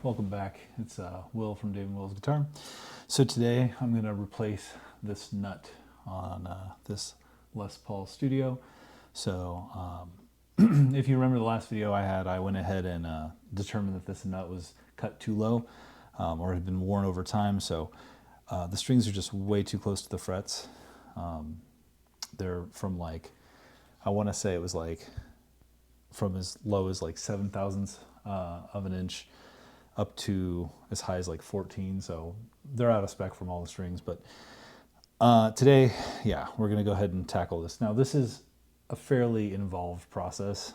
welcome back. It's Will from Dave and Will's Guitar. So today I'm going to replace this nut on this Les Paul Studio. So if you remember the last video I had, I went ahead and determined that this nut was cut too low or had been worn over time. So the strings are just way too close to the frets. They're from like, I want to say it was like from as low as like 7/1000 of an inch up to as high as like 14. So they're out of spec from all the strings. But today, yeah, we're going to go ahead and tackle this. Now, this is a fairly involved process.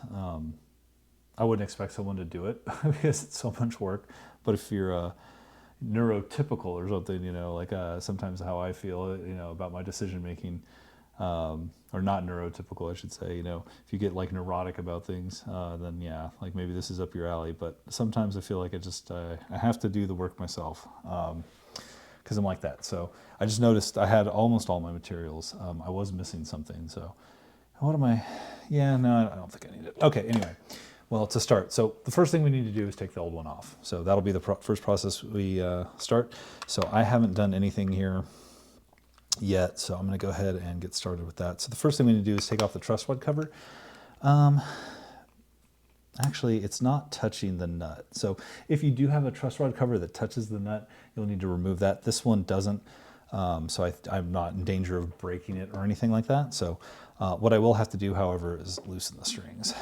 I wouldn't expect someone to do it because it's so much work. But if you're neurotypical or something, you know, like sometimes how I feel, you know, about my decision making, or not neurotypical, I should say, you know, if you get like neurotic about things, then yeah, like maybe this is up your alley. But sometimes I feel like I have to do the work myself, because I'm like that. So I just noticed I had almost all my materials. I was missing something. So what am I? Yeah, no, I don't think I need it. Okay, anyway. Well, to start, so the first thing we need to do is take the old one off. So that'll be the first process we start. So I haven't done anything here yet, so I'm going to go ahead and get started with that. So the first thing we need to do is take off the truss rod cover. Actually, it's not touching the nut. So if you do have a truss rod cover that touches the nut, you'll need to remove that. This one doesn't, so I'm not in danger of breaking it or anything like that. So what I will have to do, however, is loosen the strings.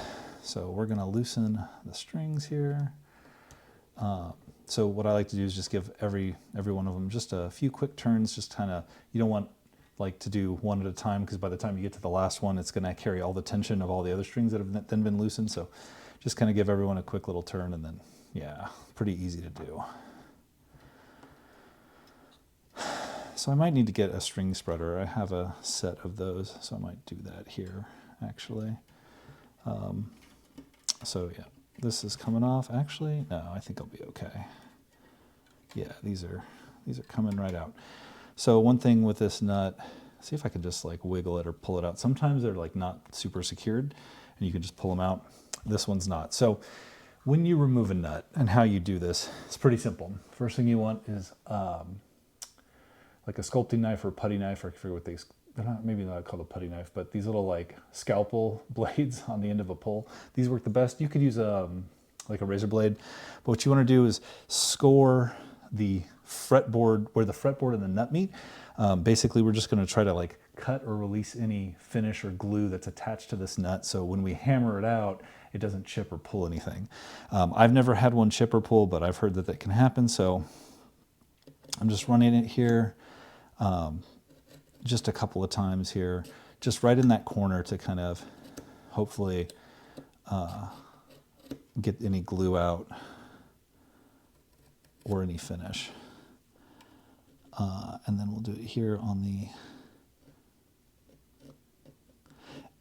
So we're going to loosen the strings here. So what I like to do is just give every one of them just a few quick turns, just kind of, you don't want like to do one at a time, because by the time you get to the last one, it's going to carry all the tension of all the other strings that have then been loosened. So just kind of give everyone a quick little turn, and then, yeah, pretty easy to do. So I might need to get a string spreader. I have a set of those, so I might do that here, actually. So yeah, this is coming off. Actually, no, I think I'll be okay. Yeah, these are coming right out. So one thing with this nut, see if I can just like wiggle it or pull it out. Sometimes they're like not super secured and you can just pull them out. This one's not. So when you remove a nut, and how you do this, it's pretty simple. First thing you want is like a sculpting knife or putty knife, or I forget what they're not, maybe not called a putty knife, but these little like scalpel blades on the end of a pole. These work the best. You could use like a razor blade, but what you want to do is score the fretboard, where the fretboard and the nut meet. Basically, we're just going to try to like cut or release any finish or glue that's attached to this nut, so when we hammer it out, it doesn't chip or pull anything. I've never had one chip or pull, but I've heard that that can happen. So I'm just running it here. Just a couple of times here, just right in that corner to kind of hopefully get any glue out or any finish. And then we'll do it here on the,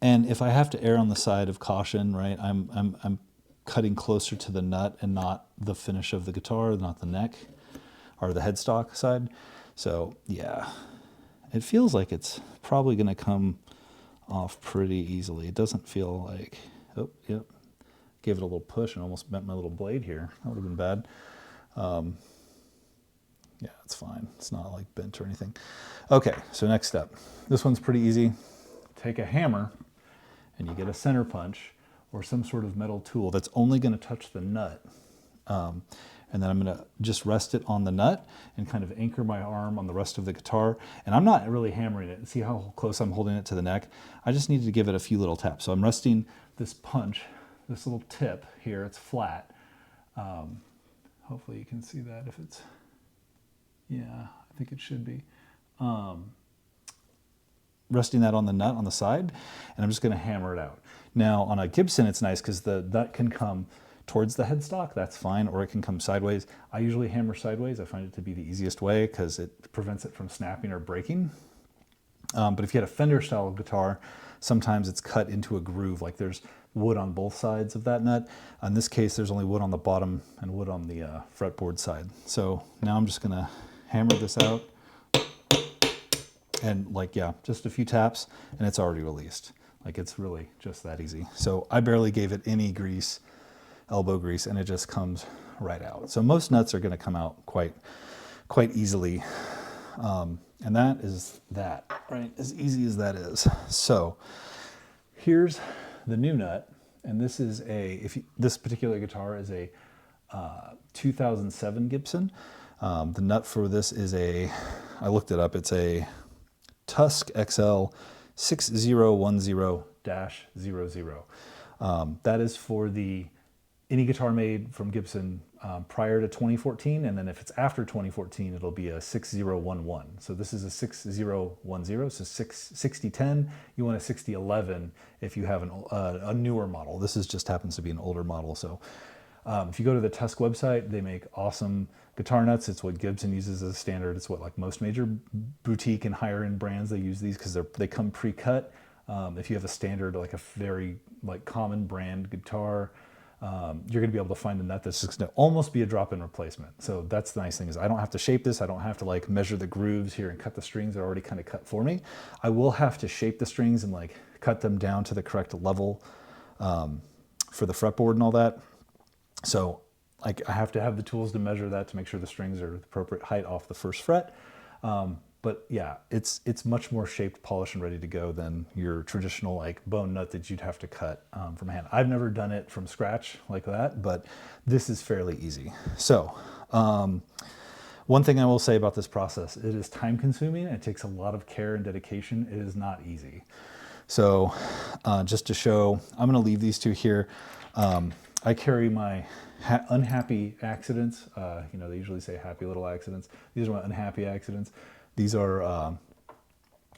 and if I have to err on the side of caution, right, I'm cutting closer to the nut and not the finish of the guitar, not the neck or the headstock side. So yeah. It feels like it's probably going to come off pretty easily. It doesn't feel like, oh, yep. Gave it a little push and almost bent my little blade here. That would have been bad. Yeah, it's fine. It's not like bent or anything. Okay, so next step. This one's pretty easy. Take a hammer and you get a center punch or some sort of metal tool that's only going to touch the nut. And then I'm going to just rest it on the nut and kind of anchor my arm on the rest of the guitar. And I'm not really hammering it. See how close I'm holding it to the neck? I just needed to give it a few little taps. So I'm resting this punch, this little tip here. It's flat. Hopefully you can see that if it's, yeah, I think it should be. Resting that on the nut on the side, and I'm just going to hammer it out. Now on a Gibson, it's nice because the nut can come towards the headstock, that's fine, or it can come sideways. I usually hammer sideways. I find it to be the easiest way because it prevents it from snapping or breaking. But if you had a Fender style guitar, sometimes it's cut into a groove, like there's wood on both sides of that nut. In this case, there's only wood on the bottom and wood on the fretboard side. So now I'm just gonna hammer this out, and like, yeah, just a few taps and it's already released. Like, it's really just that easy. So I barely gave it any grease, elbow grease, and it just comes right out. So most nuts are going to come out quite easily. And that is that, right? As easy as that is. So here's the new nut. And this is this particular guitar is a 2007 Gibson. The nut for this is I looked it up, it's a Tusk XL 6010-00. That is for any guitar made from Gibson prior to 2014, and then if it's after 2014, it'll be a 6011. So this is a 6010, so 6010. You want a 6011 if you have a newer model. This just happens to be an older model. So if you go to the Tusk website, they make awesome guitar nuts. It's what Gibson uses as a standard. It's what like most major boutique and higher end brands, they use these because they come pre-cut. If you have a standard, like a very like common brand guitar, you're going to be able to find a nut that's just going to almost be a drop-in replacement. So that's the nice thing, is I don't have to shape this. I don't have to like measure the grooves here and cut the strings. They're already kind of cut for me. I will have to shape the strings and like cut them down to the correct level for the fretboard and all that. So like I have to have the tools to measure that to make sure the strings are the appropriate height off the first fret. But yeah, it's much more shaped, polished, and ready to go than your traditional like bone nut that you'd have to cut from hand. I've never done it from scratch like that, but this is fairly easy. So one thing I will say about this process, it is time consuming. It takes a lot of care and dedication. It is not easy. So just to show, I'm going to leave these two here. I carry my unhappy accidents. You know, they usually say happy little accidents. These are my unhappy accidents. These are,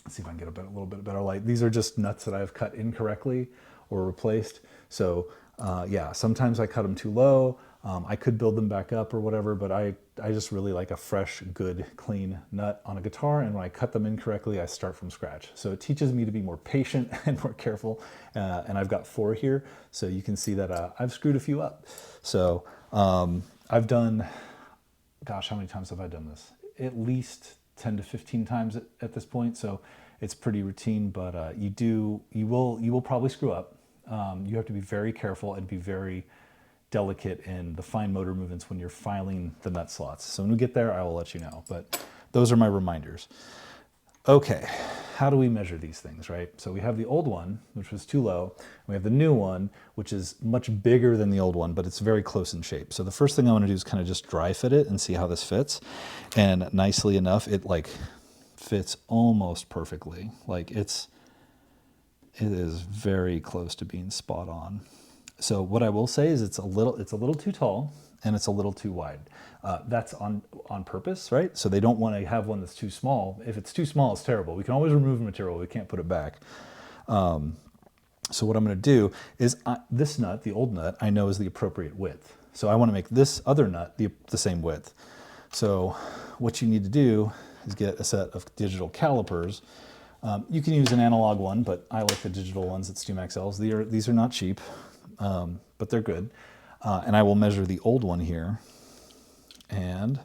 let's see if I can get a little bit better light. These are just nuts that I've cut incorrectly or replaced. So yeah, sometimes I cut them too low. I could build them back up or whatever, but I just really like a fresh, good, clean nut on a guitar. And when I cut them incorrectly, I start from scratch. So it teaches me to be more patient and more careful. And I've got 4 here. So you can see that I've screwed a few up. So I've done, gosh, how many times have I done this? At least 10 to 15 times at this point. So it's pretty routine, but you will probably screw up. You have to be very careful and be very delicate in the fine motor movements when you're filing the nut slots. So when we get there, I will let you know, but those are my reminders. Okay, how do we measure these things, right? So we have the old one, which was too low. We have the new one, which is much bigger than the old one, but it's very close in shape. So the first thing I want to do is kind of just dry fit it and see how this fits. And nicely enough, it like fits almost perfectly. Like it is very close to being spot on. So what I will say is it's a little too tall and it's a little too wide. That's on purpose, right? So they don't want to have one that's too small. If it's too small, it's terrible. We can always remove material. We can't put it back. So what I'm going to do is this nut, the old nut, I know is the appropriate width. So I want to make this other nut the same width. So what you need to do is get a set of digital calipers. You can use an analog one, but I like the digital ones at SteamXLs. These are not cheap, but they're good. And I will measure the old one here. And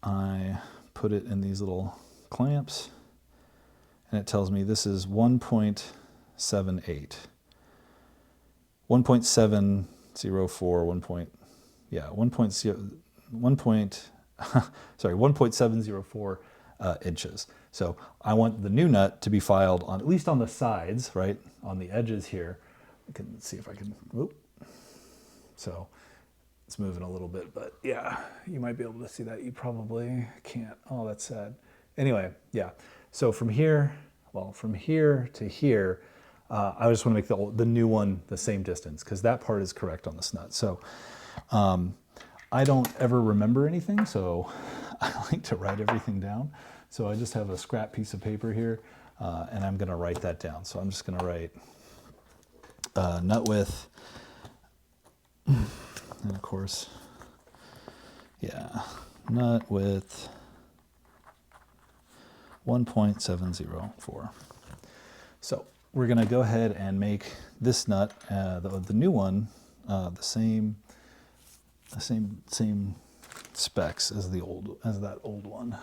I put it in these little clamps. And it tells me this is 1.78. 1.704, 1.704 inches. So I want the new nut to be filed on, at least on the sides, right? On the edges here. I can see if I can, whoop. So it's moving a little bit, but yeah, you might be able to see that. You probably can't. Oh, that's sad. Anyway, yeah. So from here to here, I just want to make the new one the same distance because that part is correct on this nut. So I don't ever remember anything, so I like to write everything down. So I just have a scrap piece of paper here, and I'm going to write that down. So I'm just going to write nut width, and of course, yeah, nut width 1.704. So we're going to go ahead and make this nut, the new one, the same specs as that old one.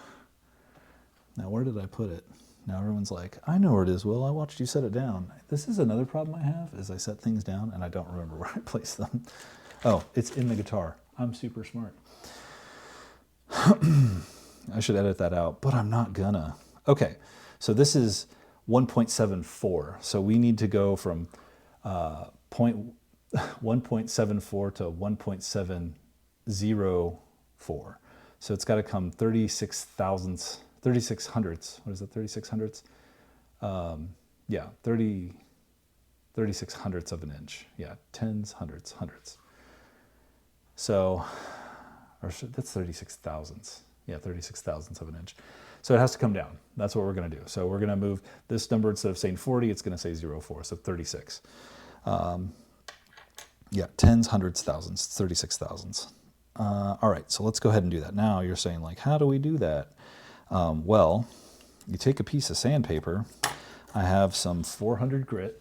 Now, where did I put it? Now everyone's like, I know where it is, Will. I watched you set it down. This is another problem I have, is I set things down and I don't remember where I placed them. Oh, it's in the guitar. I'm super smart. I should edit that out, but I'm not gonna. Okay, so this is 1.74. So we need to go from 1.74 to 1.704. So it's got to come 36 thousandths, 36 hundredths. What is it, 36 hundredths? Yeah, 36 hundredths of an inch. Yeah, tens, hundredths, hundredths. So, that's 36 thousandths. Yeah, 36 thousandths of an inch. So it has to come down. That's what we're going to do. So we're going to move this number, instead of saying 40, it's going to say 0.4, so 36. Yeah, tens, hundreds, thousandths, 36 thousandths. All right, so let's go ahead and do that. Now you're saying, like, how do we do that? Well, you take a piece of sandpaper. I have some 400 grit.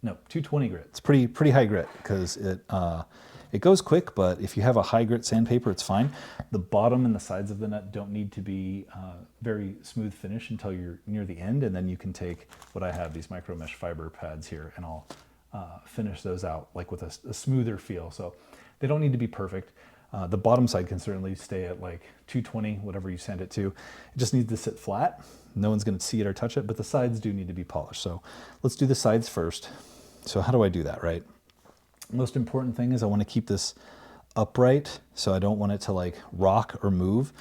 No, 220 grit. It's pretty high grit because it goes quick, but if you have a high grit sandpaper, it's fine. The bottom and the sides of the nut don't need to be very smooth finish until you're near the end, and then you can take what I have, these micro mesh fiber pads here, and I'll finish those out like with a smoother feel. So they don't need to be perfect. The bottom side can certainly stay at like 220, whatever you sand it to. It just needs to sit flat. No one's going to see it or touch it, but the sides do need to be polished. So let's do the sides first. So how do I do that, right? Most important thing is I want to keep this upright, so I don't want it to like rock or move.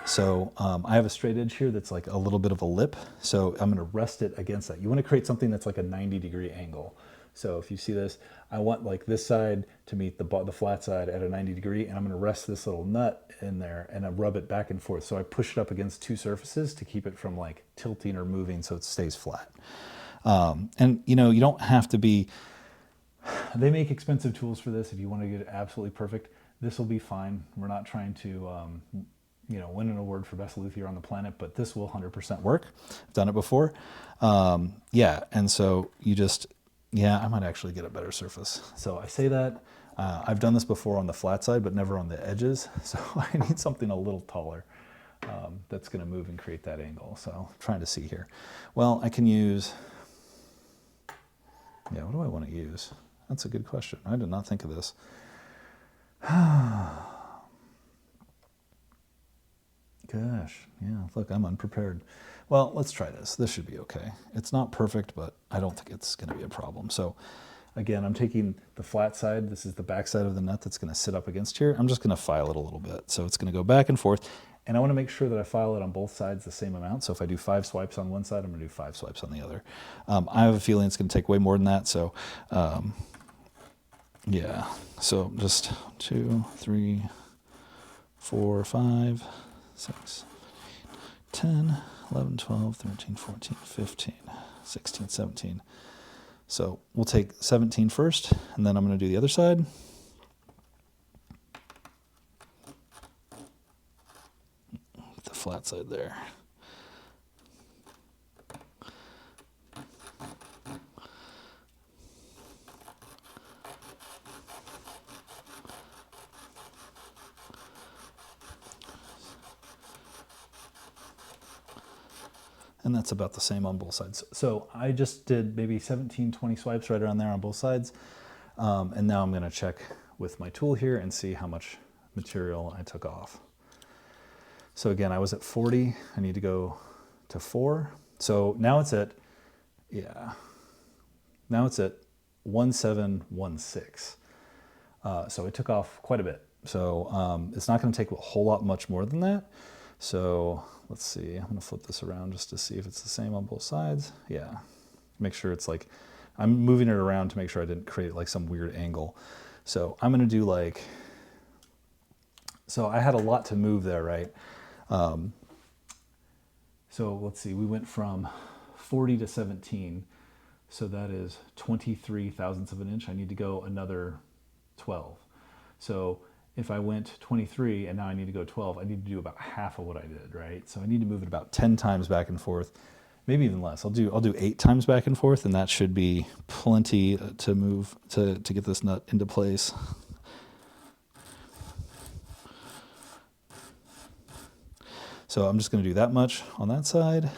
So I have a straight edge here that's like a little bit of a lip, so I'm going to rest it against that. You want to create something that's like a 90-degree angle. So if you see this, I want like this side to meet the flat side at a 90 degree, and I'm going to rest this little nut in there and I rub it back and forth. So I push it up against two surfaces to keep it from like tilting or moving, so it stays flat. And you know, you don't have to be, they make expensive tools for this. If you want to get it absolutely perfect, this will be fine. We're not trying to you know, win an award for best luthier on the planet, but this will 100% work. I've done it before. Yeah, and so you just, yeah, I might actually get a better surface. So I say that. I've done this before on the flat side, but never on the edges. So I need something a little taller that's going to move and create that angle. So I'm trying to see here. Well, I can use, yeah, what do I want to use? That's a good question. I did not think of this. Gosh, yeah, look, I'm unprepared. Well, let's try this. This should be okay. It's not perfect, but I don't think it's going to be a problem. So again, I'm taking the flat side. This is the back side of the nut that's going to sit up against here. I'm just going to file it a little bit. So it's going to go back and forth. And I want to make sure that I file it on both sides the same amount. So if I do 5 swipes on one side, I'm going to do 5 swipes on the other. I have a feeling it's going to take way more than that. So yeah, so just 2, 3, 4, 5, 6, 10, 11, 12, 13, 14, 15, 16, 17. So we'll take 17 first, and then I'm going to do the other side. The flat side there. And that's about the same on both sides. So I just did maybe 17, 20 swipes right around there on both sides. And now I'm going to check with my tool here and see how much material I took off. So again, I was at 40. I need to go to 4. So now it's at, yeah, now it's at 1716. So it took off quite a bit. So it's not going to take a whole lot much more than that. So let's see, I'm going to flip this around just to see if it's the same on both sides. Yeah, make sure it's like, I'm moving it around to make sure I didn't create like some weird angle. So I'm going to do like, so I had a lot to move there, right? So let's see, we went from 40 to 17. So that is 23 thousandths of an inch. I need to go another 12. So if I went 23 and now I need to go 12, I need to do about half of what I did, right? So I need to move it about 10 times back and forth, maybe even less. I'll do 8 times back and forth, and that should be plenty to move to get this nut into place. So I'm just going to do that much on that side.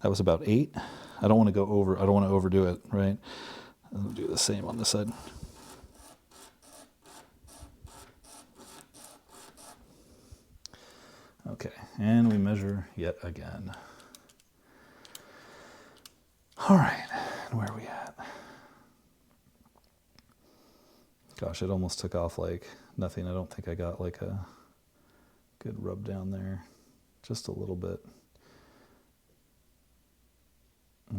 That was about 8. I don't want to go over, I don't want to overdo it, right? I'll do the same on this side. Okay, and we measure yet again. All right, and where are we at? Gosh, it almost took off like nothing. I don't think I got like a good rub down there. Just a little bit.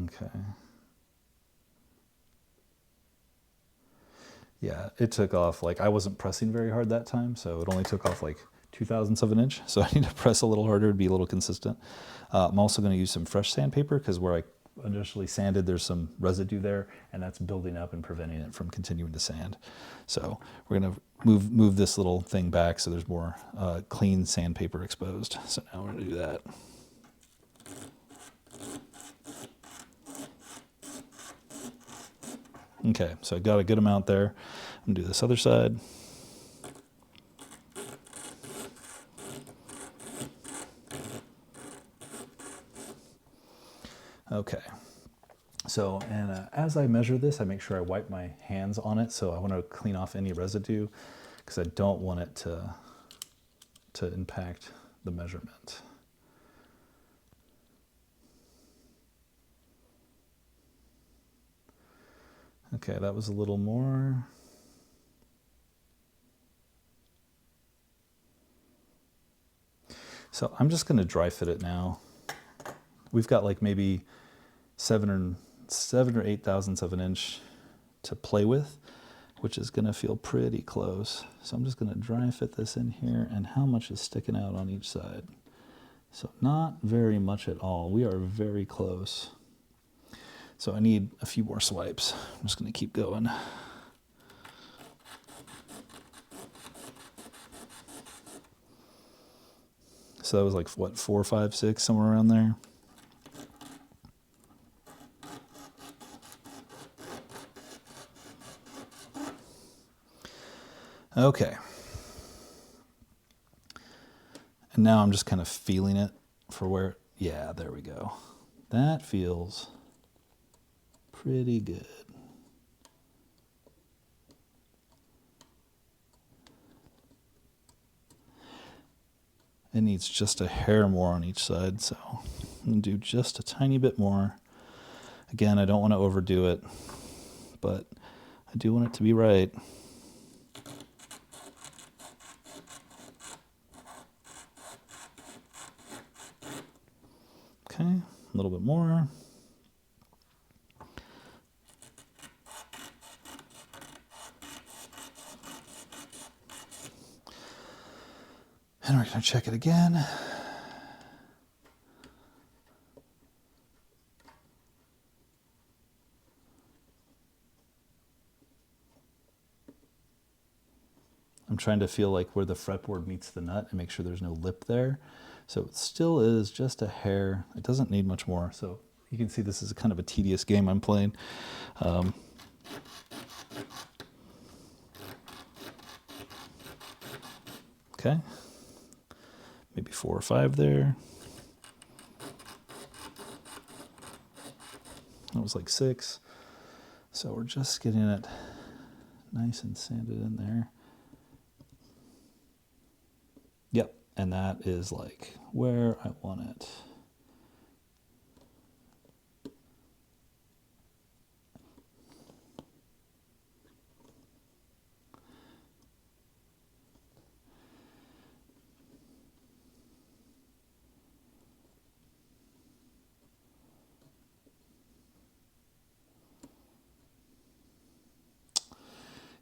Okay. Yeah, it took off, like I wasn't pressing very hard that time, so it only took off like 2/1000 of an inch. So I need to press a little harder to be a little consistent. I'm also going to use some fresh sandpaper because where I initially sanded, there's some residue there, and that's building up and preventing it from continuing to sand. So we're going to move this little thing back so there's more clean sandpaper exposed. So now we're going to do that. Okay, so I got a good amount there. I'm gonna do this other side. Okay, so and as I measure this, I make sure I wipe my hands on it. So I want to clean off any residue because I don't want it to impact the measurement. Okay, that was a little more. So I'm just going to dry fit it now. We've got like maybe 7 or 8/1000 of an inch to play with, which is going to feel pretty close. So I'm just going to dry fit this in here, and how much is sticking out on each side? So not very much at all. We are very close. So I need a few more swipes. I'm just going to keep going. So that was like, what, 4, 5, 6, somewhere around there? Okay. And now I'm just kind of feeling it for where, yeah, there we go. That feels pretty good. It needs just a hair more on each side, so I'm going to do just a tiny bit more. Again, I don't want to overdo it, but I do want it to be right. Okay, a little bit more. And we're going to check it again. I'm trying to feel like where the fretboard meets the nut and make sure there's no lip there. So it still is just a hair. It doesn't need much more. So you can see this is kind of a tedious game I'm playing. Okay. Maybe 4 or 5 there. That was like 6. So we're just getting it nice and sanded in there. Yep, and that is like where I want it.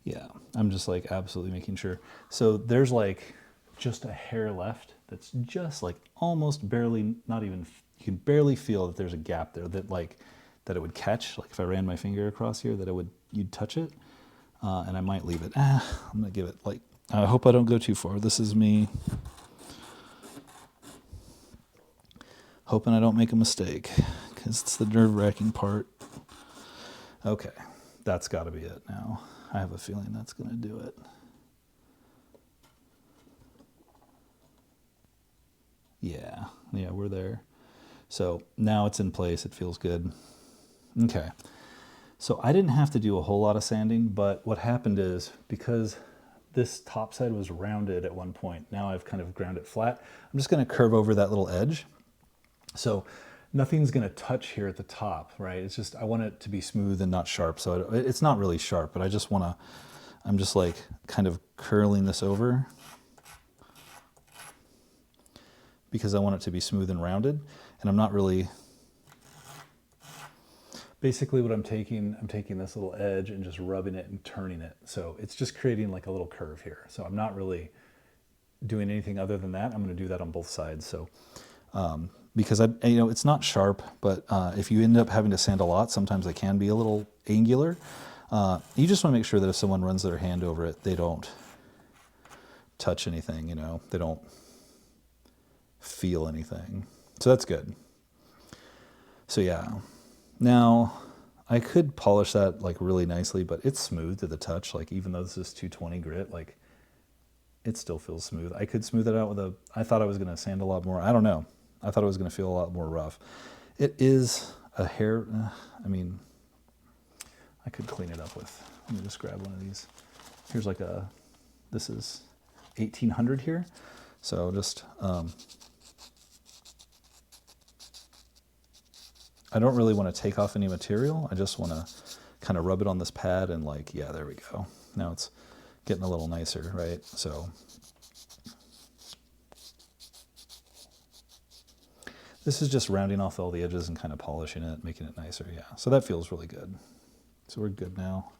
Yeah, I'm just like absolutely making sure. So there's like just a hair left that's just like almost barely, not even, you can barely feel that there's a gap there that like, that it would catch. Like if I ran my finger across here, that it would, you'd touch it. And I might leave it. I'm gonna give it like, I hope I don't go too far. This is me hoping I don't make a mistake because it's the nerve-wracking part. Okay, that's got to be it now. I have a feeling that's going to do it. Yeah, we're there. So now it's in place. It feels good. Okay. So I didn't have to do a whole lot of sanding, but what happened is because this top side was rounded at one point. Now I've kind of ground it flat. I'm just going to curve over that little edge. So nothing's going to touch here at the top, right? It's just, I want it to be smooth and not sharp. So it's not really sharp, but I just want to, I'm just like kind of curling this over because I want it to be smooth and rounded. And I'm not really, basically what I'm taking this little edge and just rubbing it and turning it. So it's just creating like a little curve here. So I'm not really doing anything other than that. I'm going to do that on both sides. So, because it's not sharp, but if you end up having to sand a lot, sometimes they can be a little angular. You just want to make sure that if someone runs their hand over it, they don't touch anything, they don't feel anything. So that's good. So yeah, now I could polish that like really nicely, but it's smooth to the touch. Like even though this is 220 grit, like it still feels smooth. I could smooth it out with I thought I was going to sand a lot more. I don't know. I thought it was going to feel a lot more rough. It is a hair, I mean, I could clean it up with, let me just grab one of these. Here's like this is 1800 here. So just, I don't really want to take off any material. I just want to kind of rub it on this pad and like, yeah, there we go. Now it's getting a little nicer, right? So this is just rounding off all the edges and kind of polishing it, making it nicer. Yeah, so that feels really good. So we're good now.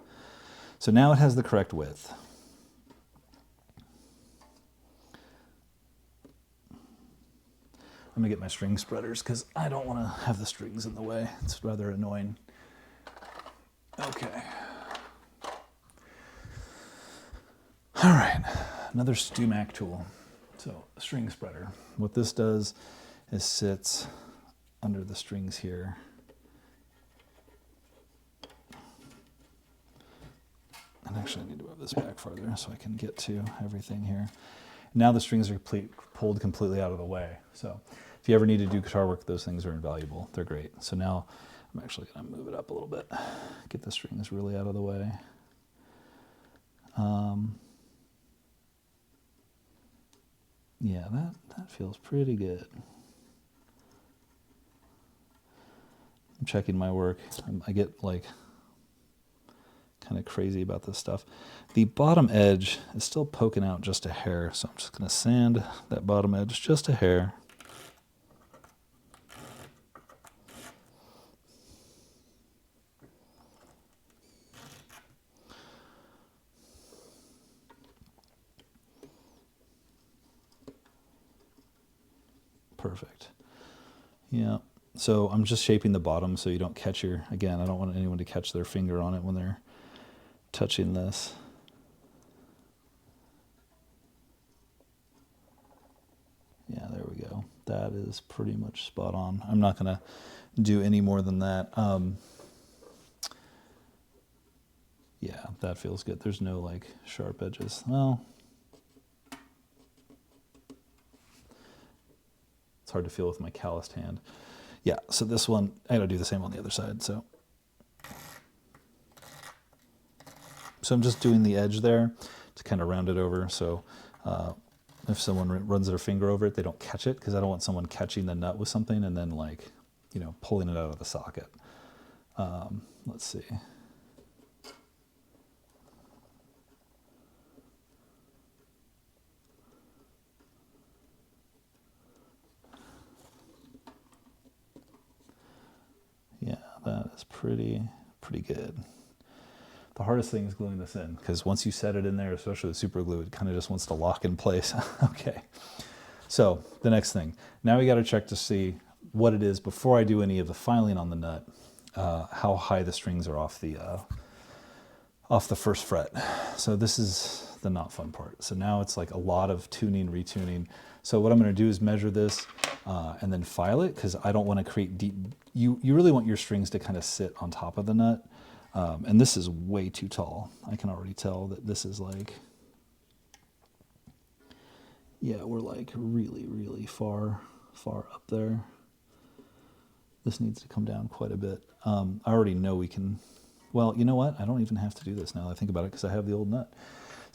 So now it has the correct width. I'm gonna get my string spreaders because I don't want to have the strings in the way. It's rather annoying. Okay. All right, another StuMac tool. So a string spreader. What this does is sits under the strings here. And actually I need to move this back farther so I can get to everything here. Now the strings are pulled completely out of the way. So if you ever need to do guitar work, those things are invaluable. They're great. So now I'm actually going to move it up a little bit, get the strings really out of the way. Yeah, that feels pretty good. I'm checking my work. I get like kind of crazy about this stuff. The bottom edge is still poking out just a hair, so I'm just going to sand that bottom edge just a hair. Perfect. Yeah. So I'm just shaping the bottom so you don't catch again, I don't want anyone to catch their finger on it when they're touching this. Yeah, there we go. That is pretty much spot on. I'm not going to do any more than that. Yeah, that feels good. There's no like sharp edges. Well, it's hard to feel with my calloused hand. Yeah, so this one, I gotta do the same on the other side. So I'm just doing the edge there to kind of round it over. So if someone runs their finger over it, they don't catch it, because I don't want someone catching the nut with something and then like, pulling it out of the socket. Let's see. Yeah, that is pretty good. The hardest thing is gluing this in, because once you set it in there, especially with super glue, it kind of just wants to lock in place. Okay, so the next thing. Now we got to check to see what it is before I do any of the filing on the nut, how high the strings are off the first fret. So this is the not fun part. So now it's like a lot of tuning, retuning. So what I'm going to do is measure this and then file it, because I don't want to create deep. You really want your strings to kind of sit on top of the nut. And this is way too tall. I can already tell that this is like, yeah, we're like really, really far up there. This needs to come down quite a bit. I already know we can, well, you know what? I don't even have to do this now that I think about it, because I have the old nut.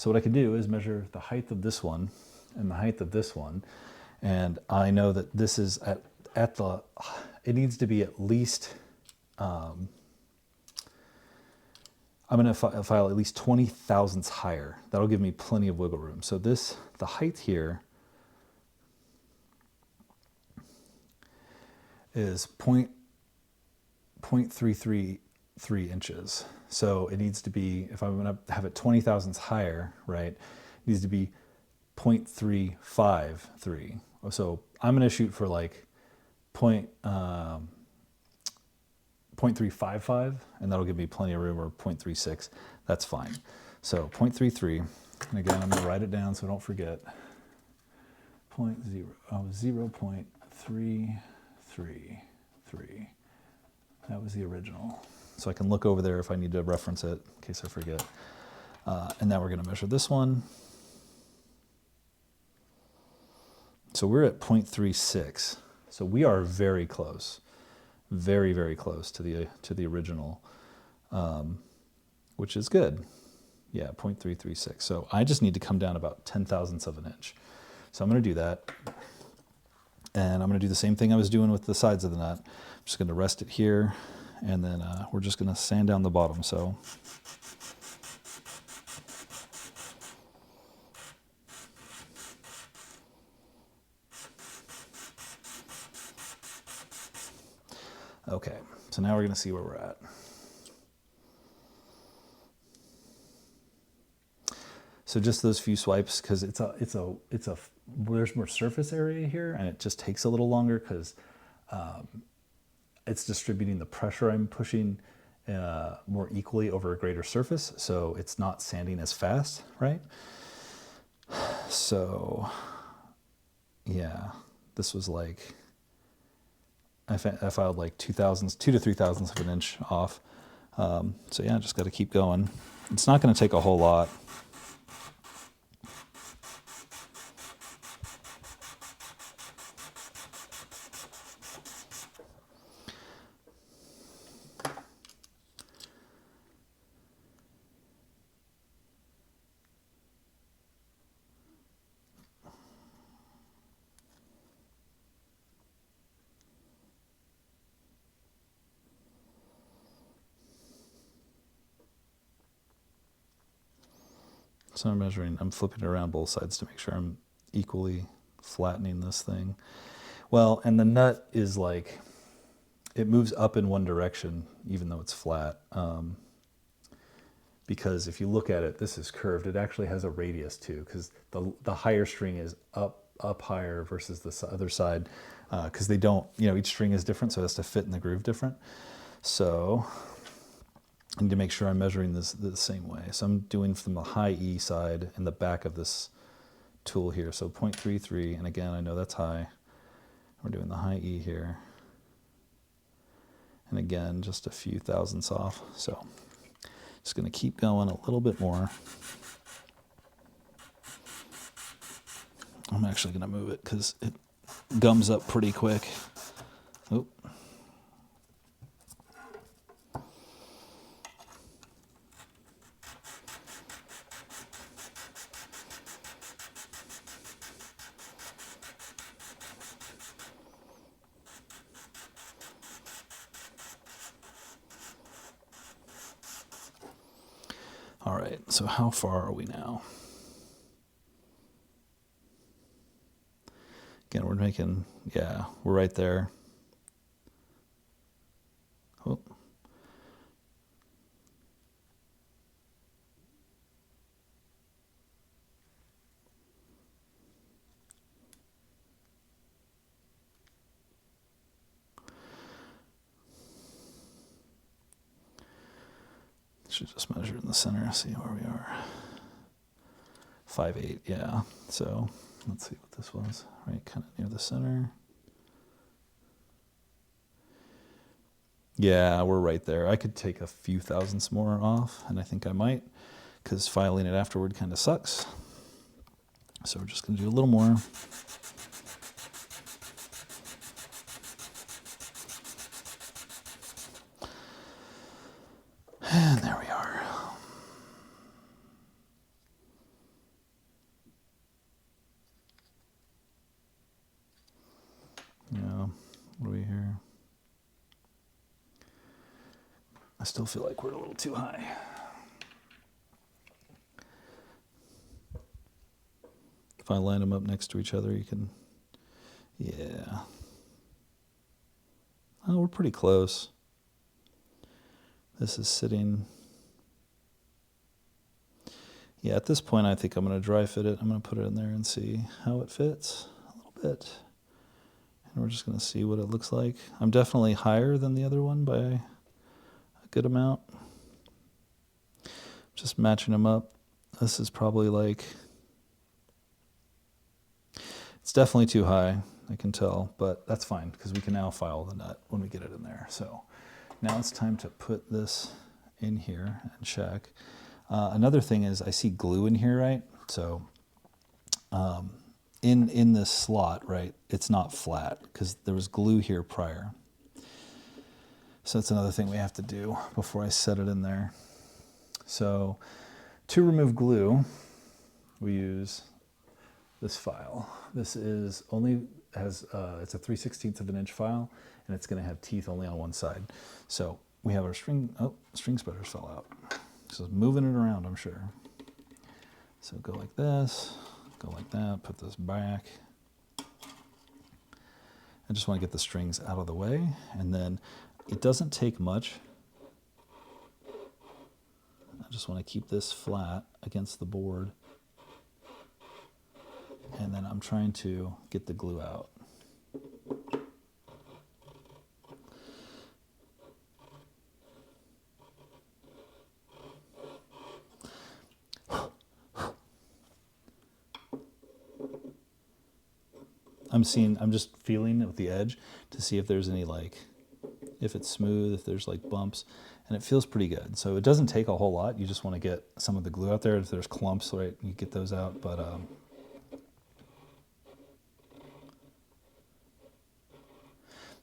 So what I could do is measure the height of this one and the height of this one. And I know that this is at the, it needs to be at least, I'm going to file at least 20 thousandths higher. That'll give me plenty of wiggle room. So this, the height here is 0.333 inches. So it needs to be, if I'm going to have it 20 thousandths higher, right, it needs to be 0.353. So I'm going to shoot for like 0.355, and that'll give me plenty of room, or 0.36. That's fine. So 0.33, and again, I'm going to write it down so I don't forget. 0.333. That was the original. So I can look over there if I need to reference it in case I forget. And now we're going to measure this one. So we're at 0.36. So we are very close, very, very close to the original, which is good. Yeah, 0.336. So I just need to come down about 10 thousandths of an inch. So I'm going to do that. And I'm going to do the same thing I was doing with the sides of the nut. I'm just going to rest it here, and then we're just going to sand down the bottom. So okay, so now we're going to see where we're at. So just those few swipes, because there's more surface area here, and it just takes a little longer because it's distributing the pressure I'm pushing more equally over a greater surface, so it's not sanding as fast, right? So yeah, this was like, I filed like 2 to 3 thousandths of an inch off. So yeah, just got to keep going. It's not going to take a whole lot. So I'm flipping it around both sides to make sure I'm equally flattening this thing. Well, and the nut is like, it moves up in one direction, even though it's flat. Because if you look at it, this is curved. It actually has a radius too, because the higher string is up higher versus the other side, because they don't, each string is different, so it has to fit in the groove different. So I need to make sure I'm measuring this the same way. So I'm doing from the high E side in the back of this tool here. So 0.33, and again, I know that's high. We're doing the high E here. And again, just a few thousandths off. So just going to keep going a little bit more. I'm actually going to move it because it gums up pretty quick. Oop. All right, so how far are we now? Again, we're making, yeah, we're right there. Oh. Should just measure in the center, see where we are. 5/8, yeah. So let's see what this was, right, kind of near the center. Yeah, we're right there. I could take a few thousandths more off, and I think I might, because filing it afterward kind of sucks. So we're just going to do a little more. And there we are. What do we hear? I still feel like we're a little too high. If I line them up next to each other, you can, yeah. Oh, we're pretty close. This is sitting, yeah, at this point I think I'm going to dry fit it. I'm going to put it in there and see how it fits a little bit. And we're just going to see what it looks like. I'm definitely higher than the other one by a good amount. Just matching them up. This is probably like, it's definitely too high, I can tell, but that's fine because we can now file the nut when we get it in there. So now it's time to put this in here and check. Another thing is I see glue in here, right? So in this slot, right, it's not flat because there was glue here prior. So that's another thing we have to do before I set it in there. So to remove glue, we use this file. This is only has, it's a 3/16 of an inch file, and it's going to have teeth only on one side. So we have our string, oh, string spreaders fell out. So moving it around, I'm sure. So go like this, go like that, put this back. I just want to get the strings out of the way, and then it doesn't take much. I just want to keep this flat against the board. And then I'm trying to get the glue out. I'm just feeling it with the edge to see if there's any, like, if it's smooth, if there's like bumps, and it feels pretty good. So it doesn't take a whole lot. You just want to get some of the glue out there. If there's clumps, right, you get those out, but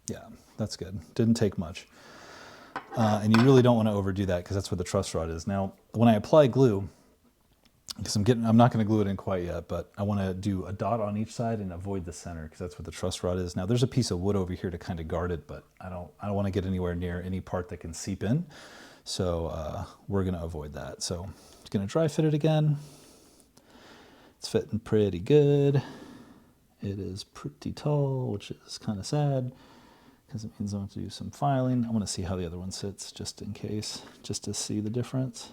yeah, that's good. Didn't take much. And you really don't want to overdo that because that's where the truss rod is. Now, when I apply glue, because I'm not going to glue it in quite yet, but I want to do a dot on each side and avoid the center because that's where the truss rod is. Now, there's a piece of wood over here to kind of guard it, but I don't want to get anywhere near any part that can seep in. So we're going to avoid that. So I'm just going to dry fit it again. It's fitting pretty good. It is pretty tall, which is kind of sad because it means I want to do some filing. I want to see how the other one sits just in case, just to see the difference.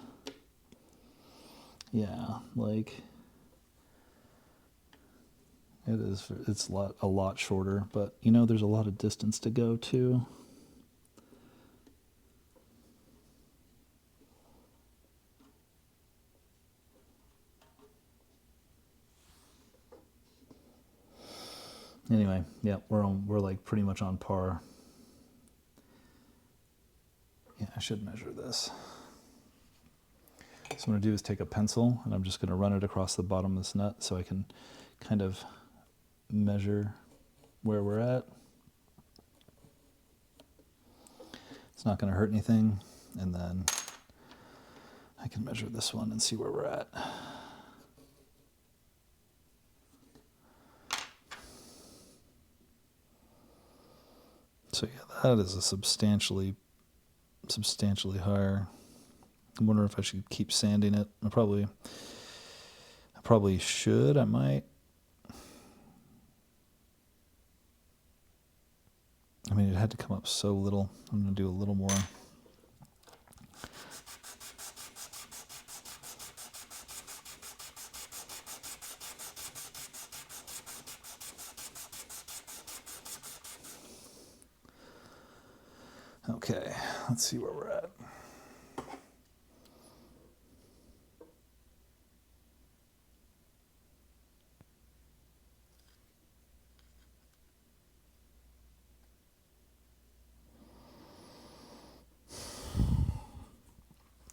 Yeah, like it's a lot shorter, but you know, there's a lot of distance to go too. Anyway, yeah, we're like pretty much on par. Yeah, I should measure this. So what I'm going to do is take a pencil and I'm just going to run it across the bottom of this nut so I can kind of measure where we're at. It's not going to hurt anything, and then I can measure this one and see where we're at. So yeah, that is a substantially higher. I wonder if I should keep sanding it. I probably should. I might. I mean, it had to come up so little. I'm going to do a little more. Okay, let's see where we're at.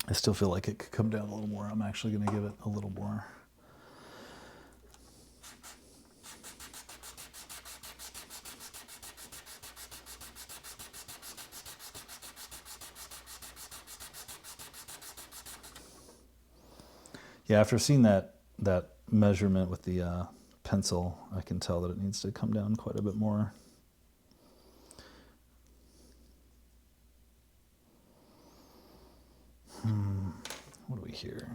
I still feel like it could come down a little more. I'm actually going to give it a little more. Yeah, after seeing that measurement with the pencil, I can tell that it needs to come down quite a bit more. here.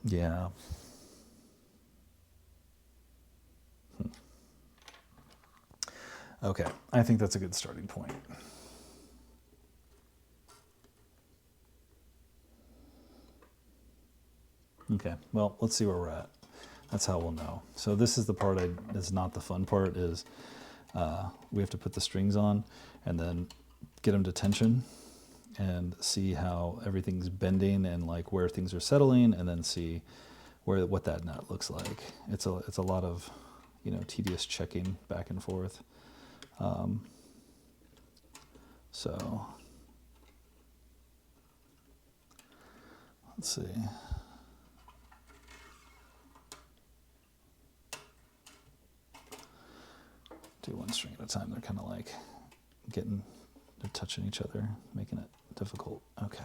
Yeah. Okay, I think that's a good starting point. Okay, well, let's see where we're at. That's how we'll know. So this is the part that's not the fun part, is we have to put the strings on and then get them to tension and see how everything's bending and like where things are settling, and then see what that nut looks like. It's a lot of, you know, tedious checking back and forth. So let's see. Do one string at a time. They're kind of like they're touching each other, making it difficult. Okay.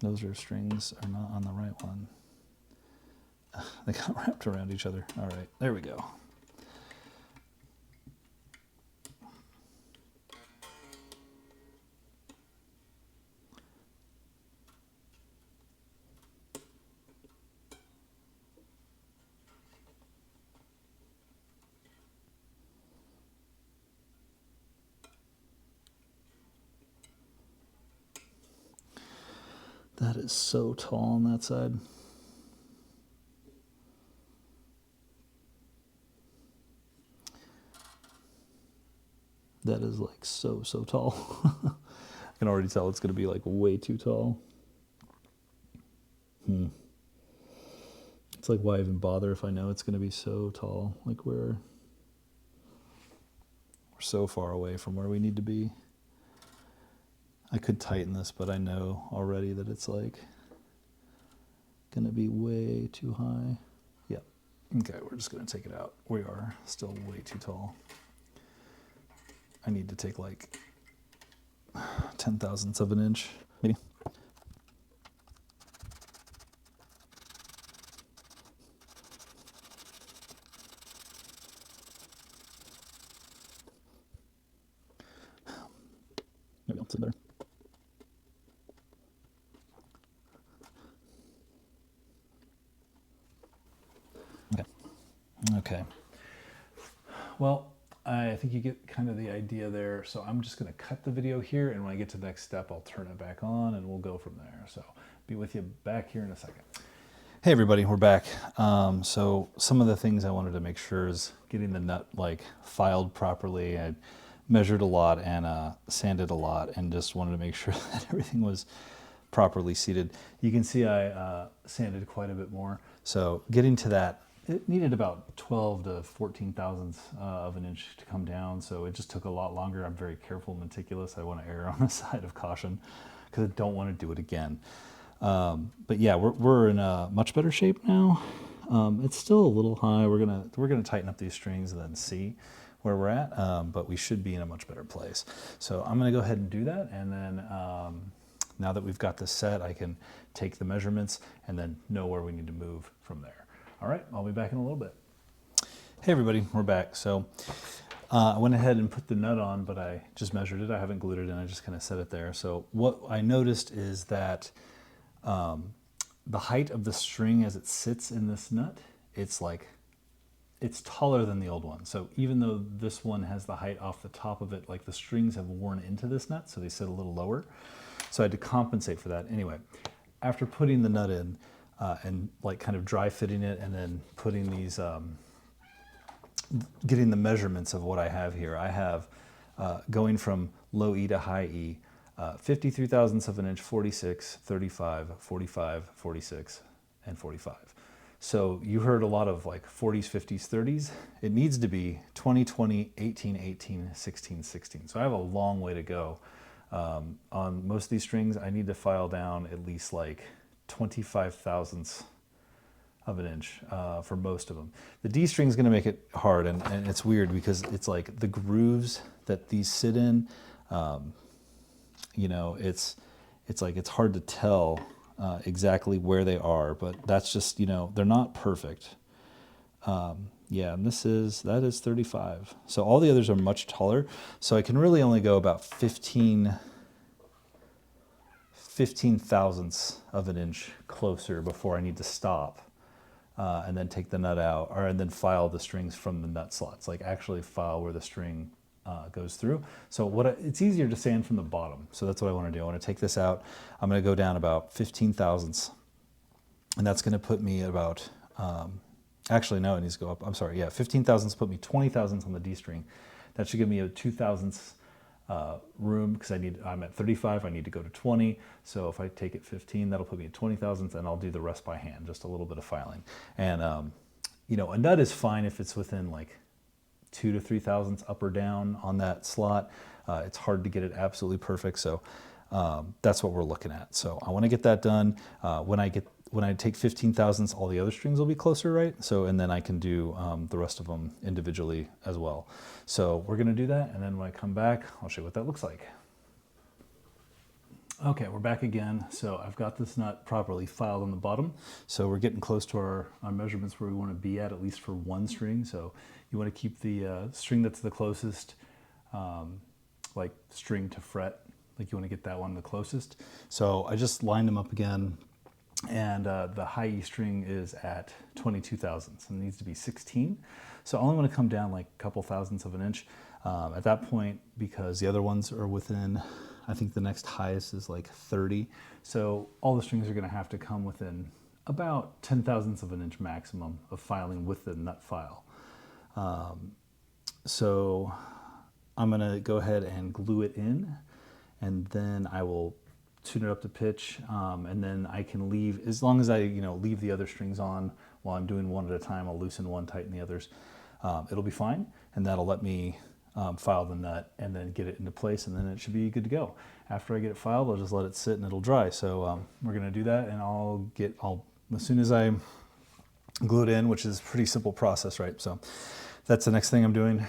Those strings are not on the right one. They got wrapped around each other. All right, there we go. That is so tall on that side. That is like so tall. I can already tell it's going to be like way too tall. It's like, why even bother if I know it's going to be so tall? Like we're so far away from where we need to be. I could tighten this, but I know already that it's like going to be way too high. Yep. Okay, we're just going to take it out. We are still way too tall. I need to take like 0.010 of an inch, maybe. Maybe I'll sit there. Okay. Well, I think you get kind of the idea there. So I'm just going to cut the video here, and when I get to the next step, I'll turn it back on and we'll go from there. So be with you back here in a second. Hey everybody, we're back. So some of the things I wanted to make sure is getting the nut like filed properly. I measured a lot and sanded a lot, and just wanted to make sure that everything was properly seated. You can see I sanded quite a bit more. So getting to that, it needed about 12 to 14 thousandths of an inch to come down, so it just took a lot longer. I'm very careful and meticulous. I want to err on the side of caution because I don't want to do it again. But yeah, we're in a much better shape now. It's still a little high. We're gonna tighten up these strings and then see where we're at, but we should be in a much better place. So I'm gonna go ahead and do that, and then now that we've got this set, I can take the measurements and then know where we need to move from there. All right, I'll be back in a little bit. Hey everybody, we're back. So I went ahead and put the nut on, but I just measured it. I haven't glued it in, I just kind of set it there. So what I noticed is that the height of the string as it sits in this nut, it's taller than the old one. So even though this one has the height off the top of it, like the strings have worn into this nut, so they sit a little lower. So I had to compensate for that. Anyway, after putting the nut in, and like kind of dry fitting it, and then putting these, getting the measurements of what I have here. I have going from low E to high E, 53 thousandths of an inch, 46, 35, 45, 46, and 45. So you heard a lot of like 40s, 50s, 30s. It needs to be 20, 20, 18, 18, 16, 16. So I have a long way to go. On most of these strings, I need to file down at least like 25 thousandths of an inch for most of them. The D string is going to make it hard, and it's weird because it's like the grooves that these sit in, you know, it's like it's hard to tell exactly where they are, but that's just, you know, they're not perfect. Yeah, and that is 35. So all the others are much taller. So I can really only go about 15 thousandths of an inch closer before I need to stop. And then take the nut out, and then file the strings from the nut slots, like actually file where the string goes through. So it's easier to sand from the bottom. So that's what I want to do. I want to take this out. I'm going to go down about 15 thousandths, and that's going to put me at about, actually no, it needs to go up. I'm sorry, yeah, 15 thousandths put me 20 thousandths on the D string. That should give me a 2 thousandths room, because I'm at 35, I need to go to 20. So if I take it 15, that'll put me at 20 thousandths, and I'll do the rest by hand, just a little bit of filing. And you know, a nut is fine if it's within like 2 to 3 thousandths up or down on that slot. It's hard to get it absolutely perfect, so that's what we're looking at. So I want to get that done. When I take 15 thousandths, all the other strings will be closer, right? So, and then I can do the rest of them individually as well. So we're gonna do that, and then when I come back, I'll show you what that looks like. Okay, we're back again. So I've got this nut properly filed on the bottom. So we're getting close to our measurements where we want to be at least for one string. So you want to keep the string that's the closest, like string to fret, like you want to get that one the closest. So I just lined them up again. And the high E string is at 22 thousandths, and it needs to be 16. So I only want to come down like a couple thousandths of an inch at that point, because the other ones are within, I think the next highest is like 30. So all the strings are going to have to come within about 10 thousandths of an inch maximum of filing with the nut file. So I'm going to go ahead and glue it in, and then I will tune it up to pitch, and then I can leave, as long as I leave the other strings on while I'm doing one at a time. I'll loosen one, tighten the others. It'll be fine, and that'll let me file the nut and then get it into place, and then it should be good to go. After I get it filed, I'll just let it sit and it'll dry. So we're going to do that, and I'll as soon as I glue it in, which is a pretty simple process, right? So that's the next thing I'm doing.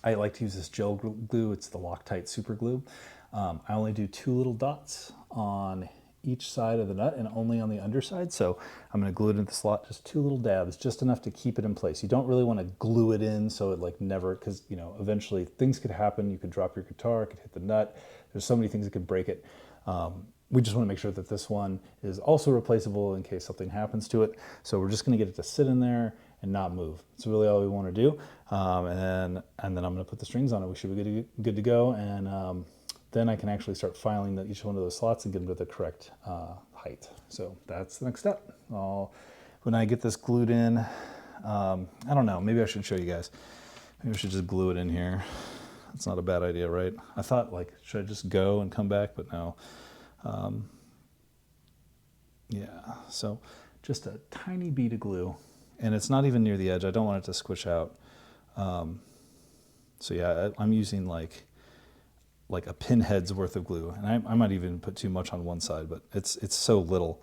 I like to use this gel glue. It's the Loctite super glue. I only do 2 little dots on each side of the nut and only on the underside. So I'm going to glue it into the slot, just 2 little dabs, just enough to keep it in place. You don't really want to glue it in so it like never, because eventually things could happen. You could drop your guitar, it could hit the nut. There's so many things that could break it. We just want to make sure that this one is also replaceable in case something happens to it. So we're just going to get it to sit in there and not move. That's really all we want to do. And then I'm going to put the strings on it. We should be good to go. And then I can actually start filing each one of those slots and get them to the correct height. So that's the next step. When I get this glued in, I don't know, maybe I should show you guys. Maybe I should just glue it in here. That's not a bad idea, right? I thought, like, should I just go and come back? But no. Yeah, so just a tiny bead of glue, and it's not even near the edge. I don't want it to squish out. So yeah, I'm using like a pinhead's worth of glue, and I might even put too much on one side, but it's so little.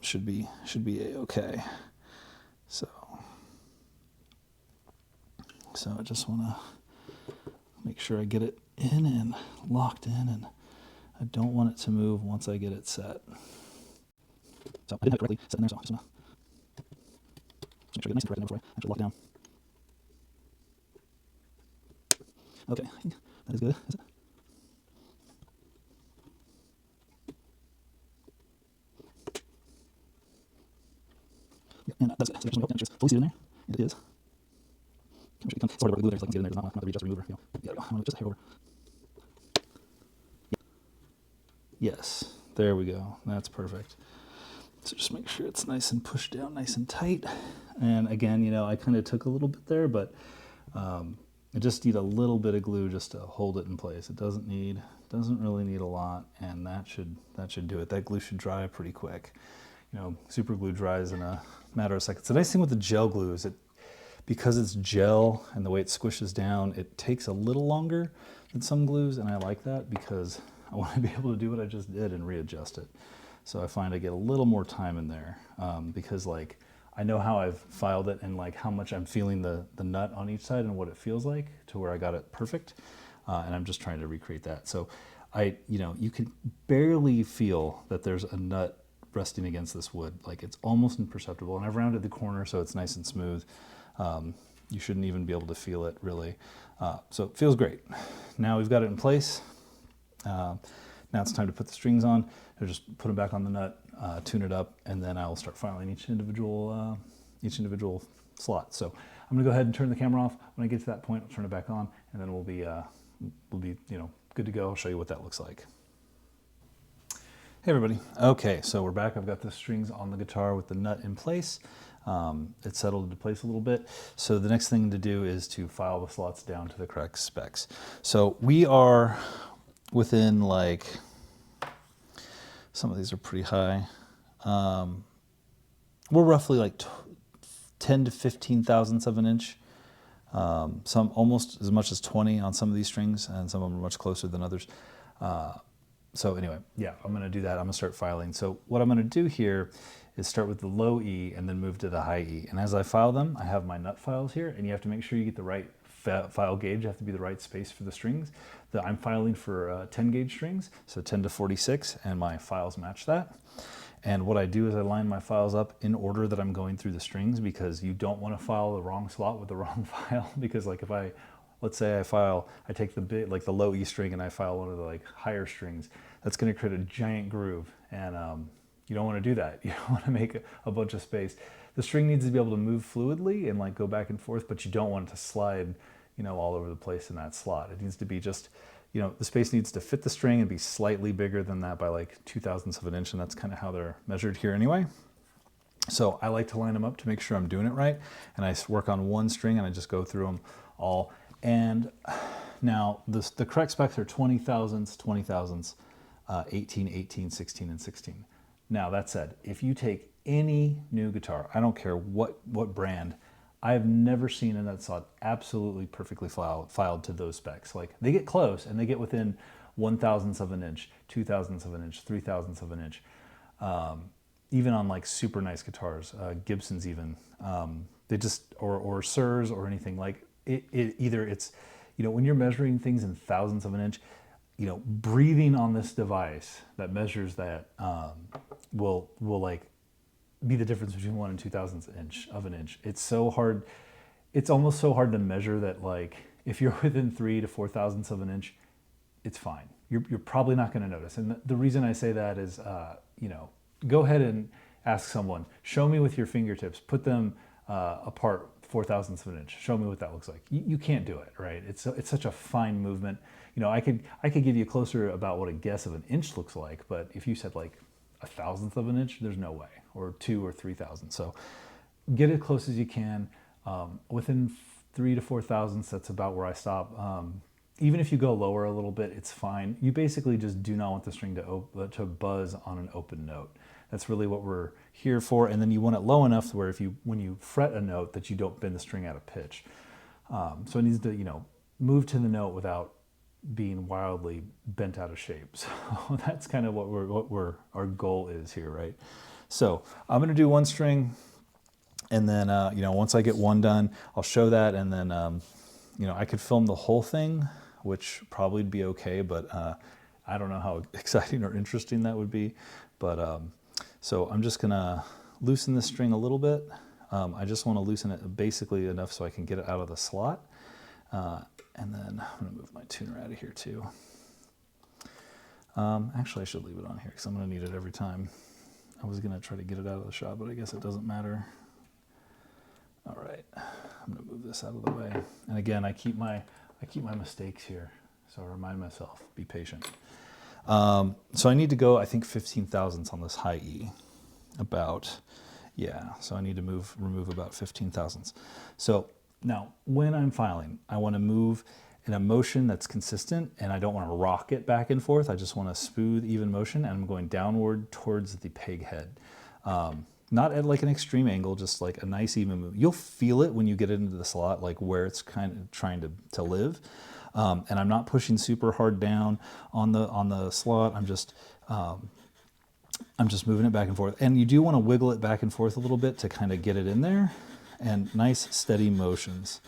Should be okay. So I just want to make sure I get it in and locked in, and I don't want it to move once I get it set. So I didn't have it correctly set in there, so I'm just gonna make sure I get nice and correct before I actually lock it down. Okay, that is good, is it? Yeah, and that's it. So make sure it's fully seated in there, and it is. I'm sure you can sort of glue there, so I can get in there. There's not the readjust remover. There we go. I'm gonna just hair over. Yes, there we go. That's perfect. So just make sure it's nice and pushed down, nice and tight. And again, I kind of took a little bit there, but I just need a little bit of glue just to hold it in place. It doesn't really need a lot, and that should do it. That glue should dry pretty quick. Super glue dries in a matter of seconds. The nice thing with the gel glue is because it's gel and the way it squishes down, it takes a little longer than some glues, and I like that because I want to be able to do what I just did and readjust it. So I find I get a little more time in there because I know how I've filed it and how much I'm feeling the nut on each side and what it feels like to where I got it perfect. And I'm just trying to recreate that. So you can barely feel that there's a nut resting against this wood. Like it's almost imperceptible, and I've rounded the corner so it's nice and smooth. You shouldn't even be able to feel it really. So it feels great. Now we've got it in place. Now it's time to put the strings on. I'll just put them back on the nut, tune it up, and then I'll start filing each individual slot. So I'm gonna go ahead and turn the camera off. When I get to that point, I'll turn it back on, and then we'll be good to go. I'll show you what that looks like. Hey everybody. Okay, so we're back. I've got the strings on the guitar with the nut in place. It's settled into place a little bit. So the next thing to do is to file the slots down to the correct specs. So we are within like, some of these are pretty high. We're roughly like 10 to 15 thousandths of an inch. Some almost as much as 20 on some of these strings, and some of them are much closer than others. So anyway, yeah, I'm going to do that. I'm going to start filing. So what I'm going to do here is start with the low E and then move to the high E. And as I file them, I have my nut files here, and you have to make sure you get the right file gauge. You have to be the right space for the strings. I'm filing for 10 gauge strings, so 10 to 46, and my files match that. And what I do is I line my files up in order that I'm going through the strings, because you don't want to file the wrong slot with the wrong file. Because like if let's say I take the low E string and I file one of the like higher strings, that's going to create a giant groove, and you don't want to do that. You don't want to make a bunch of space. The string needs to be able to move fluidly and like go back and forth, but you don't want it to slide, all over the place in that slot. It needs to be just, the space needs to fit the string and be slightly bigger than that by like 2/1000 of an inch, and that's kind of how they're measured here anyway. So I like to line them up to make sure I'm doing it right, and I work on one string and I just go through them all. And now the correct specs are 20 thousandths, 20 thousandths, 18, 18, 16, and 16. Now that said, if you take any new guitar, I don't care what brand, I've never seen a nut slot absolutely perfectly filed to those specs. Like they get close and they get within 1/1000th of an inch, 2/1000 of an inch, 3/1000 of an inch. Even on like super nice guitars, Gibsons even, they just, or Sirs or anything like either it's, when you're measuring things in thousandths of an inch, breathing on this device that measures that will like be the difference between 1 and 2/1000 of an inch. It's so hard. It's almost so hard to measure that, like, if you're within 3 to 4/1000 of an inch, it's fine. You're probably not going to notice. And the reason I say that is, go ahead and ask someone, show me with your fingertips, put them apart 4/1000 of an inch. Show me what that looks like. You can't do it, right? It's such a fine movement. I could give you closer about what a guess of an inch looks like, but if you said like 1/1000 of an inch, there's no way, or 2 or 3/1000. So get as close as you can. Within 3 to 4/1000, that's about where I stop. Even if you go lower a little bit, it's fine. You basically just do not want the string to buzz on an open note. That's really what we're here for. And then you want it low enough where when you fret a note, that you don't bend the string out of pitch. So it needs to, move to the note without being wildly bent out of shape. So that's kind of what our goal is here, right? So I'm going to do one string, and then once I get one done, I'll show that, and then I could film the whole thing, which probably would be okay, but I don't know how exciting or interesting that would be. But so I'm just gonna loosen this string a little bit. I just want to loosen it basically enough so I can get it out of the slot. And then I'm going to move my tuner out of here too. Actually, I should leave it on here because I'm going to need it every time. I was going to try to get it out of the shop, but I guess it doesn't matter. All right, I'm going to move this out of the way. And again, I keep my mistakes here, so I remind myself, be patient. So I need to go, I think, 15 thousandths on this high E. So I need to remove about 15 thousandths. So now, when I'm filing, I want to move in a motion that's consistent, and I don't want to rock it back and forth. I just want a smooth, even motion, and I'm going downward towards the peg head. Not at like an extreme angle, just like a nice, even move. You'll feel it when you get into the slot, like where it's kind of trying to live. And I'm not pushing super hard down on the slot. I'm just moving it back and forth. And you do want to wiggle it back and forth a little bit to kind of get it in there. And nice steady motions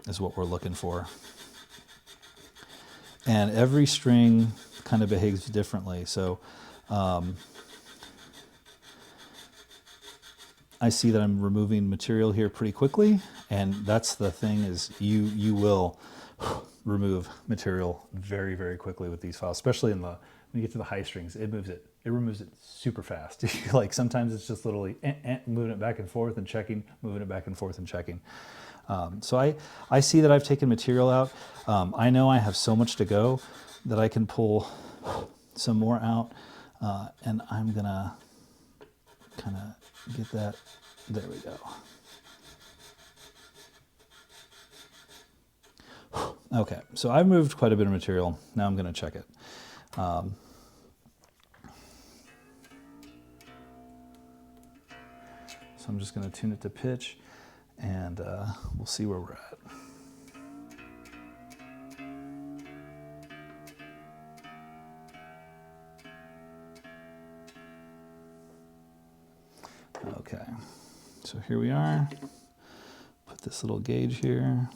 is what we're looking for. And every string kind of behaves differently. So I see that I'm removing material here pretty quickly, and that's the thing is you will remove material very, very quickly with these files, especially when you get to the high strings. It removes it super fast. Like sometimes it's just literally moving it back and forth and checking, moving it back and forth and checking. So I see that I've taken material out. I know I have so much to go that I can pull some more out, and I'm gonna kind of get that. There we go. Okay, so I've moved quite a bit of material. Now I'm going to check it. So I'm just going to tune it to pitch, and we'll see where we're at. Okay, so here we are. Put this little gauge here.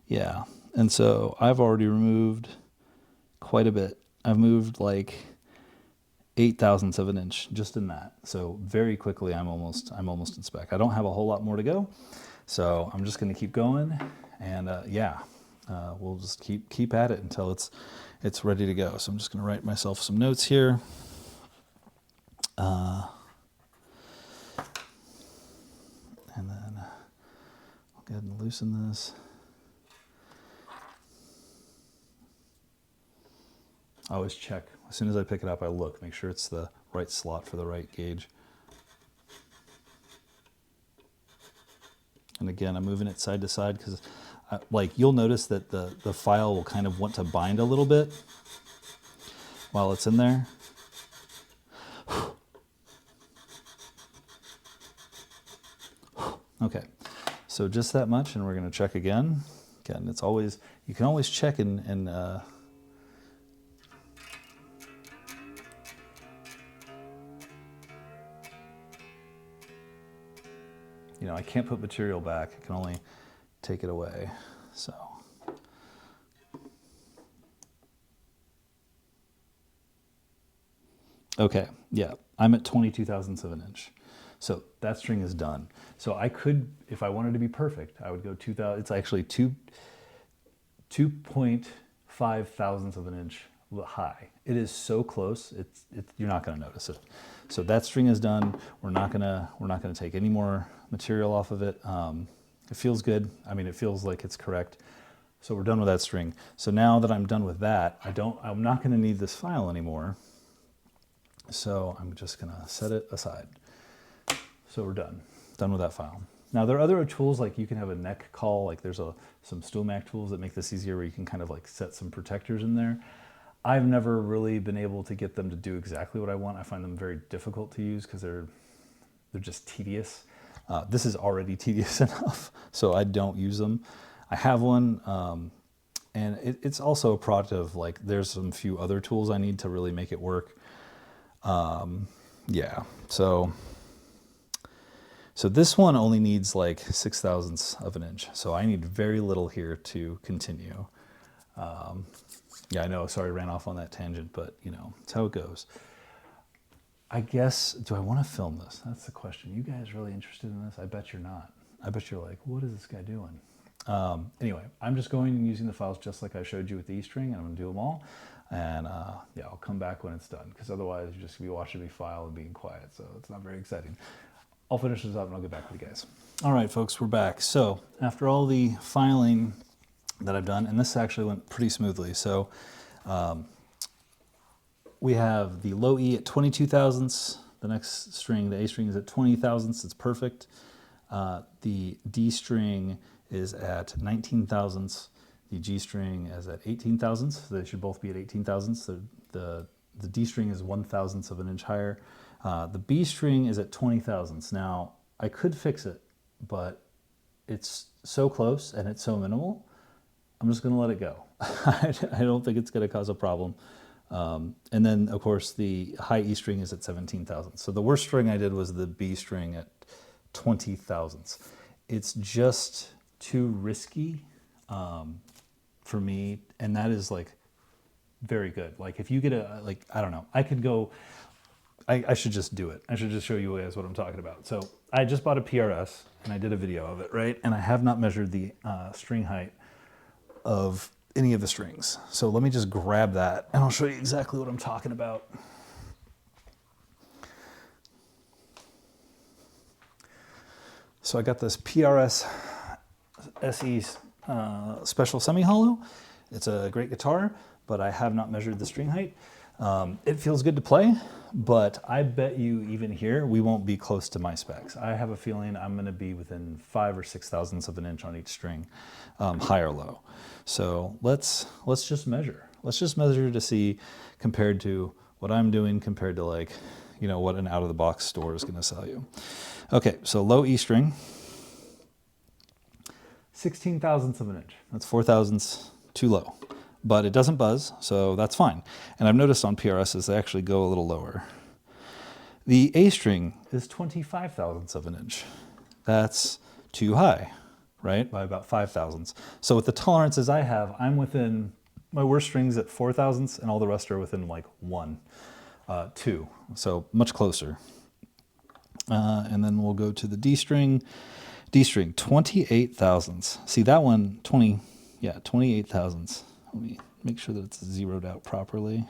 Yeah, and so I've already removed quite a bit. I've moved like 0.008 of an inch just in that. So very quickly, I'm almost in spec. I don't have a whole lot more to go, so I'm just going to keep going, and we'll just keep at it until it's ready to go. So I'm just going to write myself some notes here. And then I'll go ahead and loosen this. I always check. As soon as I pick it up, I look, make sure it's the right slot for the right gauge. And again, I'm moving it side to side because like you'll notice that the file will kind of want to bind a little bit while it's in there. Okay, so just that much, and we're going to check again. Again, it's always, you can always check and you know, I can't put material back. I can only take it away. So. Okay, yeah, I'm at 22/1000 of an inch. So that string is done. So I could, if I wanted to be perfect, I would go 2,000, it's actually 2.5 thousandths of an inch high. It is so close, you're not gonna notice it. So that string is done. We're not gonna take any more material off of it. It feels good. I mean, it feels like it's correct. So we're done with that string. So now that I'm done with that, I'm not gonna need this file anymore. So I'm just gonna set it aside. So we're done with that file. Now there are other tools, like you can have a neck call, like there's some StoolMac tools that make this easier where you can kind of like set some protectors in there. I've never really been able to get them to do exactly what I want. I find them very difficult to use because they're just tedious. This is already tedious enough, so I don't use them. I have one, and it's also a product of like, there's some few other tools I need to really make it work. Yeah, so this one only needs like 0.006 of an inch. So I need very little here to continue. Yeah, I know, sorry, I ran off on that tangent, but you know, it's how it goes. I guess, do I want to film this? That's the question. You guys really interested in this? I bet you're not. I bet you're like, what is this guy doing? Anyway, I'm just going and using the files just like I showed you with the E string, and I'm gonna do them all. And yeah, I'll come back when it's done, because otherwise you're just gonna be watching me file and being quiet, so it's not very exciting. I'll finish this up and I'll get back with you guys. All right, folks, we're back. So after all the filing that I've done, and this actually went pretty smoothly. So we have the low E at 22 thousandths. The next string, the A string, is at 20 thousandths. It's perfect. The D string is at 19 thousandths. The G string is at 18 thousandths. So they should both be at 18 thousandths. The D string is 1/1000th of an inch higher. The B string is at 20 thousandths. Now, I could fix it, but it's so close and it's so minimal, I'm just gonna let it go. I don't think it's gonna cause a problem. And then, of course, the high E string is at 17 thousandths. So the worst string I did was the B string at 20 thousandths. It's just too risky for me, and that is like very good. Like if you get I don't know, I could go I should just do it. I should just show you guys what I'm talking about. So I just bought a PRS and I did a video of it, right? And I have not measured the string height of any of the strings. So let me just grab that and I'll show you exactly what I'm talking about. So I got this PRS SE Special Semi-Hollow. It's a great guitar, but I have not measured the string height. It feels good to play, but I bet you even here, we won't be close to my specs. I have a feeling I'm gonna be within 5 or 6 thousandths of an inch on each string, high or low. So let's just measure. Let's just measure to see compared to what I'm doing compared to like, you know, what an out-of-the-box store is gonna sell you. Okay, so low E string, 16 thousandths of an inch. That's 4 thousandths too low, but it doesn't buzz, so that's fine. And I've noticed on PRSs, they actually go a little lower. The A string is 25 thousandths of an inch. That's too high, right? By about 5 thousandths. So with the tolerances I have, I'm within, my worst string's at 4 thousandths and all the rest are within like 1, 2. So much closer. And then we'll go to the D string. D string, 28 thousandths. See that one, 28 thousandths. Let me make sure that it's zeroed out properly.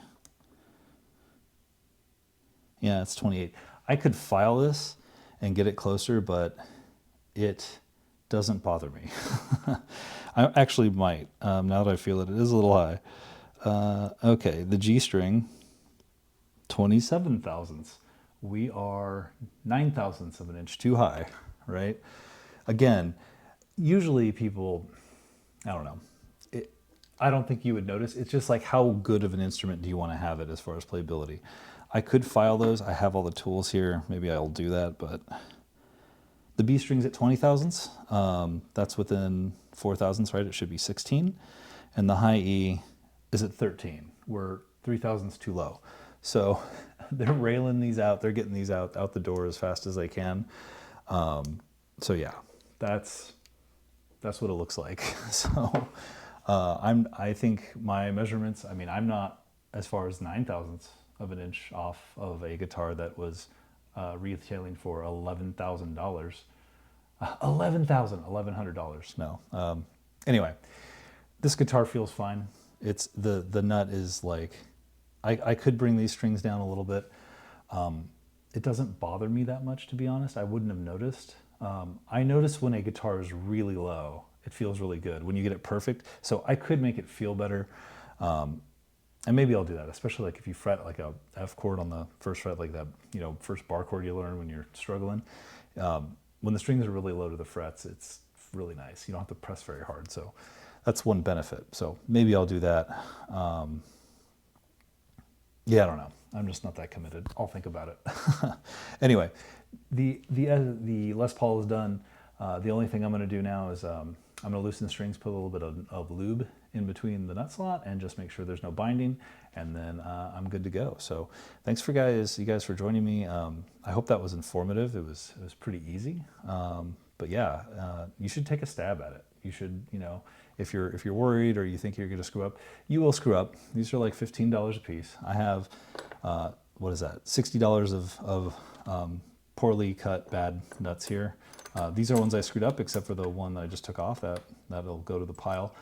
Yeah, it's 28. I could file this and get it closer, but it doesn't bother me. I actually might, now that I feel it, it is a little high. Okay, the G string, 27 thousandths. We are 9 thousandths of an inch too high, right? Again, usually people, I don't know, I don't think you would notice. It's just like how good of an instrument do you want to have it as far as playability. I could file those. I have all the tools here. Maybe I'll do that, but the B string's at 20 thousandths. That's within 4 thousandths, right? It should be 16. And the high E is at 13. We're 3 thousandths too low. So they're railing these out. They're getting these out the door as fast as they can. So yeah, that's what it looks like. So I think my measurements, I mean, I'm not as far as 9 thousandths of an inch off of a guitar that was retailing for $11,000. $1,100. No. Anyway, this guitar feels fine. It's the nut is like, I could bring these strings down a little bit. It doesn't bother me that much, to be honest. I wouldn't have noticed. I notice when a guitar is really low, it feels really good when you get it perfect. So I could make it feel better. And maybe I'll do that, especially like if you fret like a F chord on the first fret, like that, you know, first bar chord you learn when you're struggling. When the strings are really low to the frets, it's really nice. You don't have to press very hard. So that's one benefit. So maybe I'll do that. Yeah, I don't know. I'm just not that committed. I'll think about it. Anyway, the Les Paul is done. The only thing I'm going to do now is I'm going to loosen the strings, put a little bit of lube in between the nut slot, and just make sure there's no binding, and then I'm good to go. So thanks for you guys for joining me. I hope that was informative. It was pretty easy. But yeah, you should take a stab at it. You should, you know, if you're worried or you think you're going to screw up, you will screw up. These are like $15 a piece. I have, what is that? $60 of poorly cut bad nuts here. These are ones I screwed up, except for the one that I just took off. That'll go to the pile.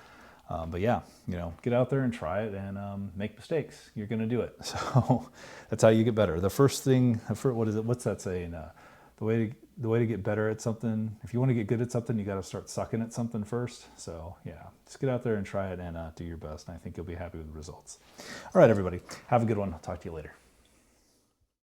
But yeah, you know, get out there and try it and make mistakes. You're going to do it. So that's how you get better. The first thing, what is it? What's that saying? The way to get better at something, if you want to get good at something, you got to start sucking at something first. So yeah, just get out there and try it and do your best. And I think you'll be happy with the results. All right, everybody, have a good one. I'll talk to you later.